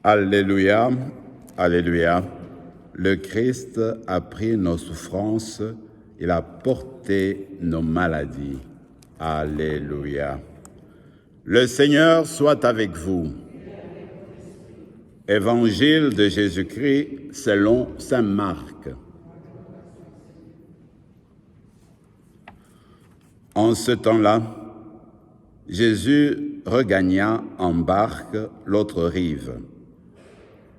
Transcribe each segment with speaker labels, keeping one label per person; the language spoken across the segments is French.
Speaker 1: Alléluia, Alléluia. Le Christ a pris nos souffrances, il a porté nos maladies. Alléluia. Le Seigneur soit avec vous. Évangile de Jésus-Christ selon saint Marc. En ce temps-là, Jésus regagna en barque l'autre rive,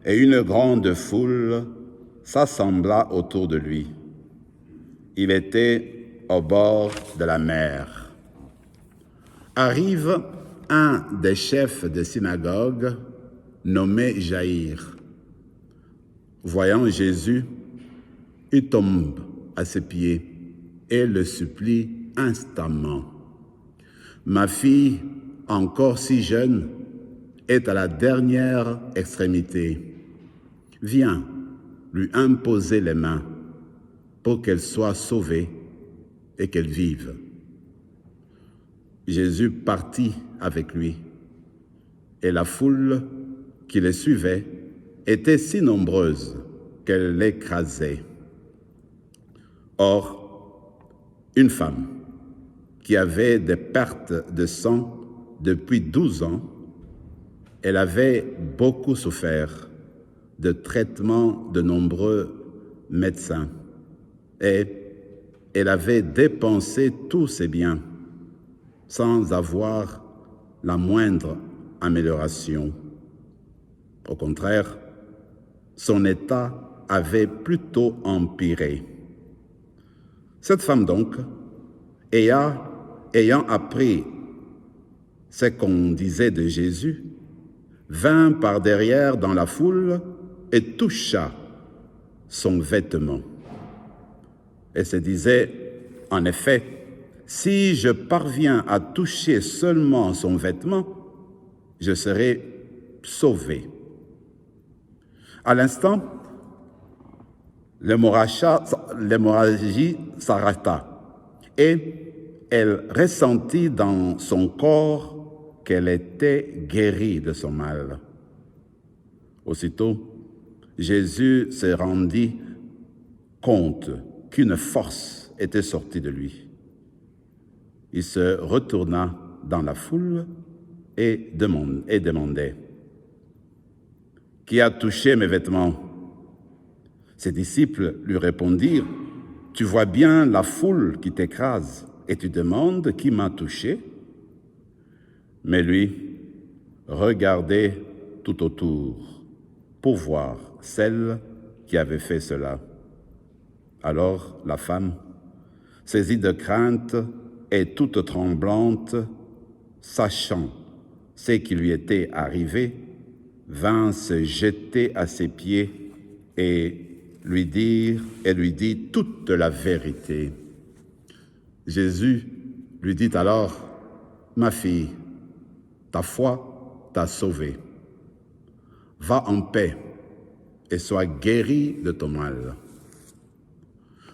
Speaker 1: et une grande foule s'assembla autour de lui. Il était au bord de la mer. Arrive un des chefs de synagogue nommé Jaïr. Voyant Jésus, il tombe à ses pieds et le supplie instamment. Ma fille, encore si jeune, est à la dernière extrémité. Viens lui imposer les mains pour qu'elle soit sauvée et qu'elle vive. Jésus partit avec lui, et la foule qui le suivait était si nombreuse qu'elle l'écrasait. Or, une femme qui avait des pertes de sang depuis 12 ans, elle avait beaucoup souffert de traitements de nombreux médecins et elle avait dépensé tous ses biens sans avoir la moindre amélioration. Au contraire, son état avait plutôt empiré. Cette femme donc, ayant appris ce qu'on disait de Jésus, vint par derrière dans la foule et toucha son vêtement. Elle se disait, en effet, si je parviens à toucher seulement son vêtement, je serai sauvée. À l'instant, l'hémorragie s'arrêta et elle ressentit dans son corps qu'elle était guérie de son mal. Aussitôt, Jésus se rendit compte qu'une force était sortie de lui. Il se retourna dans la foule et demandait « Qui a touché mes vêtements ?» Ses disciples lui répondirent « Tu vois bien la foule qui t'écrase et tu demandes qui m'a touché ?» Mais lui regardait tout autour pour voir celle qui avait fait cela. Alors la femme, saisie de crainte et toute tremblante, sachant ce qui lui était arrivé, vint se jeter à ses pieds et lui dit toute la vérité. Jésus lui dit alors, « Ma fille, ta foi t'a sauvée. Va en paix et sois guérie de ton mal. »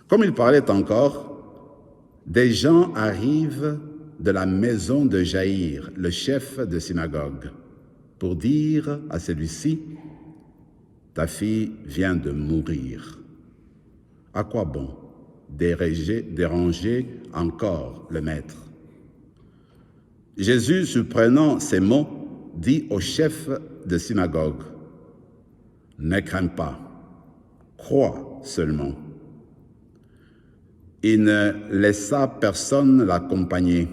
Speaker 1: Comme il parlait encore, des gens arrivent de la maison de Jaïr, le chef de synagogue, pour dire à celui-ci, « Ta fille vient de mourir. » À quoi bon déranger encore le maître? Jésus, surprenant ces mots, dit au chef de synagogue, « Ne crains pas, crois seulement. » Il ne laissa personne l'accompagner,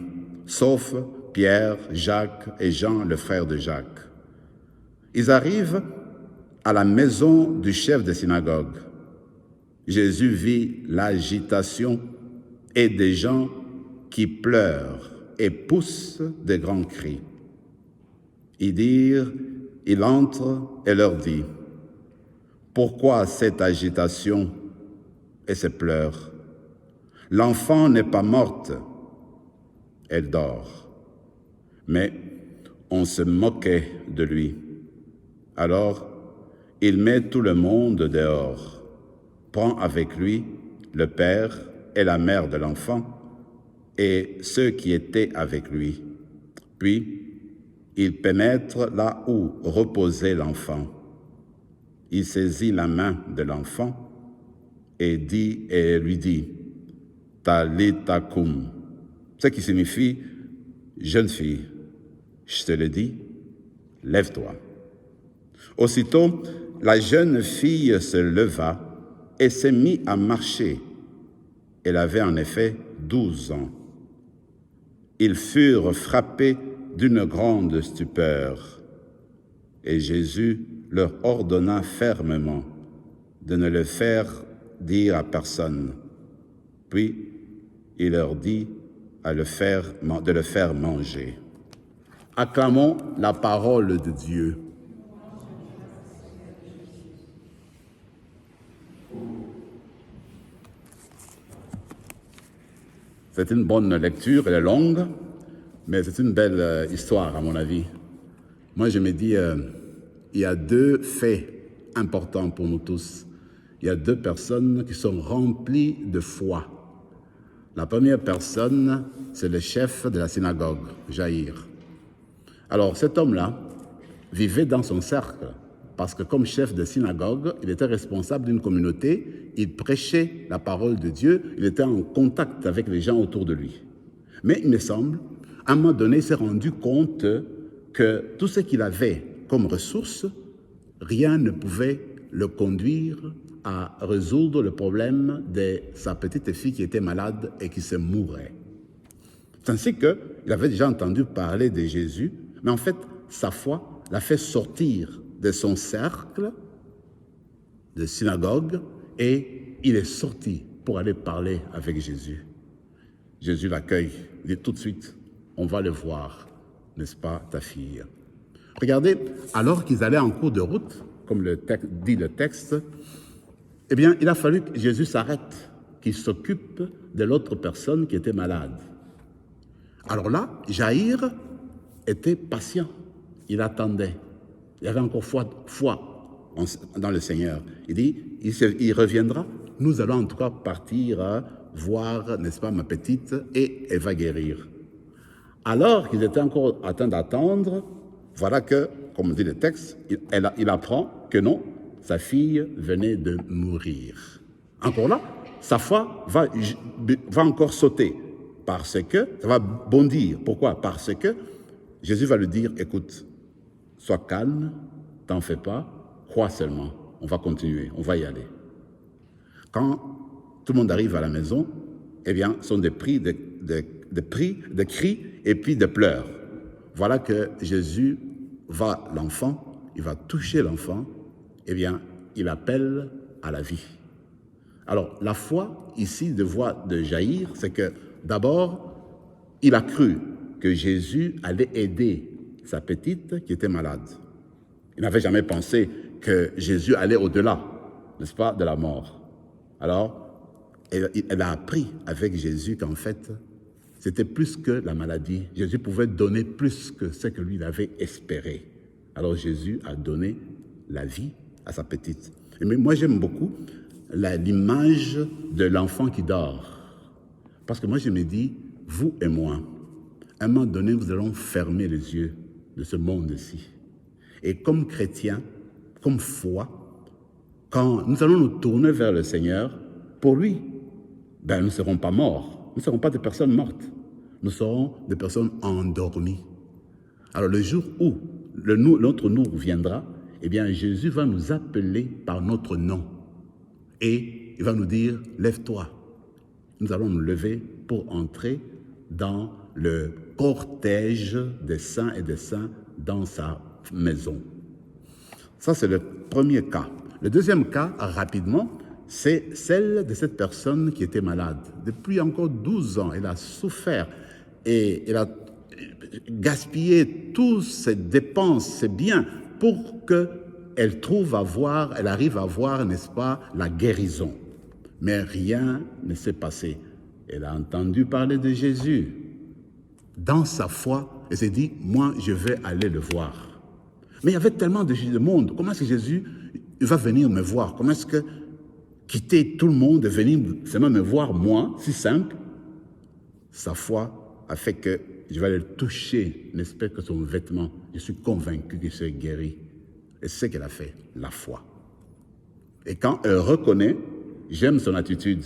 Speaker 1: sauf Pierre, Jacques et Jean, le frère de Jacques. Ils arrivent à la maison du chef de synagogue. Jésus vit l'agitation et des gens qui pleurent et poussent de grands cris. Il entre et leur dit, « Pourquoi cette agitation et ces pleurs? L'enfant n'est pas morte, elle dort. » Mais on se moquait de lui. Alors, il met tout le monde dehors, prend avec lui le père et la mère de l'enfant et ceux qui étaient avec lui. Puis, il pénètre là où reposait l'enfant il saisit la main de l'enfant et lui dit « Talitha koum », ce qui signifie « Jeune fille, je te le dis, lève-toi ». Aussitôt, la jeune fille se leva et s'est mise à marcher. Elle avait en effet 12 ans. Ils furent frappés d'une grande stupeur. Et Jésus leur ordonna fermement de ne le faire dire à personne. Puis, il leur dit de le faire manger. Acclamons la parole de Dieu. C'est une bonne lecture, elle est longue, mais c'est une belle histoire à mon avis. Moi, je me dis, il y a deux faits importants pour nous tous. Il y a deux personnes qui sont remplies de foi. La première personne, c'est le chef de la synagogue, Jaïr. Alors, cet homme-là vivait dans son cercle, parce que comme chef de synagogue, il était responsable d'une communauté, il prêchait la parole de Dieu, il était en contact avec les gens autour de lui. Mais il me semble, à un moment donné, il s'est rendu compte que tout ce qu'il avait comme ressources, rien ne pouvait le conduire à résoudre le problème de sa petite fille qui était malade et qui se mourait. C'est ainsi qu'il avait déjà entendu parler de Jésus, mais en fait, sa foi l'a fait sortir de son cercle de synagogue et il est sorti pour aller parler avec Jésus. Jésus l'accueille, il dit tout de suite, on va le voir, n'est-ce pas, ta fille? Regardez, alors qu'ils allaient en cours de route, comme dit le texte, eh bien, il a fallu que Jésus s'arrête, qu'il s'occupe de l'autre personne qui était malade. Alors là, Jaïr était patient, il attendait. Il avait encore foi dans le Seigneur. Il dit, il reviendra. Nous allons en tout cas partir voir, n'est-ce pas, ma petite, et elle va guérir. Alors qu'ils étaient encore en train d'attendre, voilà que, comme dit le texte, il apprend que non, sa fille venait de mourir. Encore là, sa foi va encore sauter, parce que, ça va bondir. Pourquoi? Parce que Jésus va lui dire, écoute, sois calme, t'en fais pas, crois seulement, on va continuer, on va y aller. Quand tout le monde arrive à la maison, eh bien, ce sont des cris et puis des pleurs. Voilà que Jésus va l'enfant, il va toucher l'enfant, eh bien, il appelle à la vie. Alors, la foi ici de Jaïr, c'est que d'abord, il a cru que Jésus allait aider sa petite qui était malade. Il n'avait jamais pensé que Jésus allait au-delà, n'est-ce pas, de la mort. Alors, elle a appris avec Jésus qu'en fait, c'était plus que la maladie. Jésus pouvait donner plus que ce que lui avait espéré. Alors Jésus a donné la vie à sa petite. Mais moi, j'aime beaucoup l'image de l'enfant qui dort. Parce que moi, je me dis, vous et moi, à un moment donné, nous allons fermer les yeux de ce monde-ci. Et comme chrétiens, comme foi, quand nous allons nous tourner vers le Seigneur, pour lui, nous ne serons pas morts. Nous ne serons pas des personnes mortes. Nous serons des personnes endormies. Alors le jour où notre nous viendra, eh bien Jésus va nous appeler par notre nom. Et il va nous dire, lève-toi. Nous allons nous lever pour entrer dans le cortège des saints et des saints dans sa maison. Ça, c'est le premier cas. Le deuxième cas, rapidement, c'est celle de cette personne qui était malade. Depuis encore 12 ans, elle a souffert et elle a gaspillé toutes ses dépenses, ses biens, pour qu'elle arrive à voir, n'est-ce pas, la guérison. Mais rien ne s'est passé. Elle a entendu parler de Jésus. Dans sa foi, elle s'est dit, moi, je vais aller le voir. Mais il y avait tellement de monde. Comment est-ce que Jésus va venir me voir? Comment est-ce que quitter tout le monde et venir seulement me voir, moi, si simple? Sa foi a fait que je vais aller le toucher, n'est-ce pas, que son vêtement. Je suis convaincu qu'il s'est guéri. Et c'est ce qu'elle a fait, la foi. Et quand elle reconnaît, j'aime son attitude.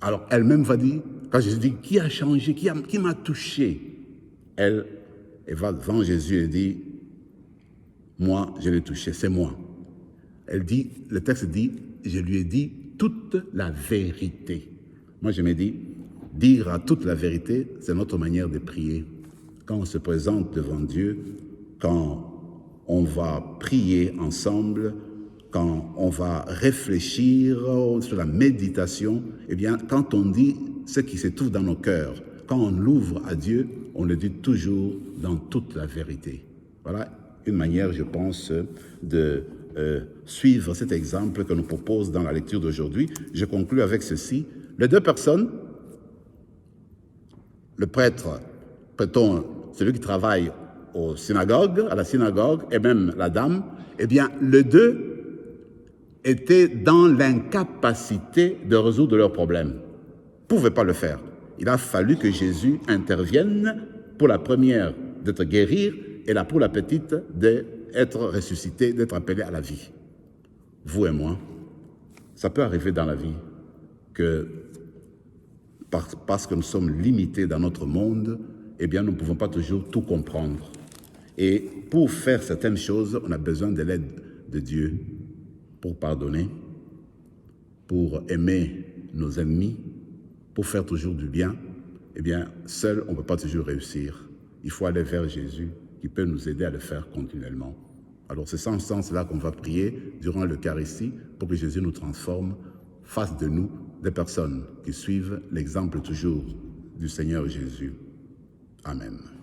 Speaker 1: Alors elle-même va dire, quand Jésus dit, qui a changé, qui m'a touché? Elle va devant Jésus et dit, moi, je l'ai touché, c'est moi. Elle dit, le texte dit, je lui ai dit toute la vérité. Moi, je me dis, dire à toute la vérité, c'est notre manière de prier. Quand on se présente devant Dieu, quand on va prier ensemble, quand on va réfléchir sur la méditation, eh bien, quand on dit ce qui se trouve dans nos cœurs, quand on l'ouvre à Dieu, on le dit toujours dans toute la vérité. Voilà une manière, je pense, de suivre cet exemple que nous propose dans la lecture d'aujourd'hui. Je conclus avec ceci. Les deux personnes, le prêtre, celui qui travaille à la synagogue, et même la dame, eh bien, les deux étaient dans l'incapacité de résoudre leurs problèmes. Ils ne pouvaient pas le faire. Il a fallu que Jésus intervienne pour la première d'être guérie et pour la petite d'être ressuscitée, d'être appelée à la vie. Vous et moi, ça peut arriver dans la vie que parce que nous sommes limités dans notre monde, eh bien, nous ne pouvons pas toujours tout comprendre. Et pour faire certaines choses, on a besoin de l'aide de Dieu pour pardonner, pour aimer nos ennemis, pour faire toujours du bien. Eh bien, seul, on ne peut pas toujours réussir. Il faut aller vers Jésus qui peut nous aider à le faire continuellement. Alors, c'est sans sens-là qu'on va prier durant l'Eucharistie pour que Jésus nous transforme, fasse de nous des personnes qui suivent l'exemple toujours du Seigneur Jésus. Amen.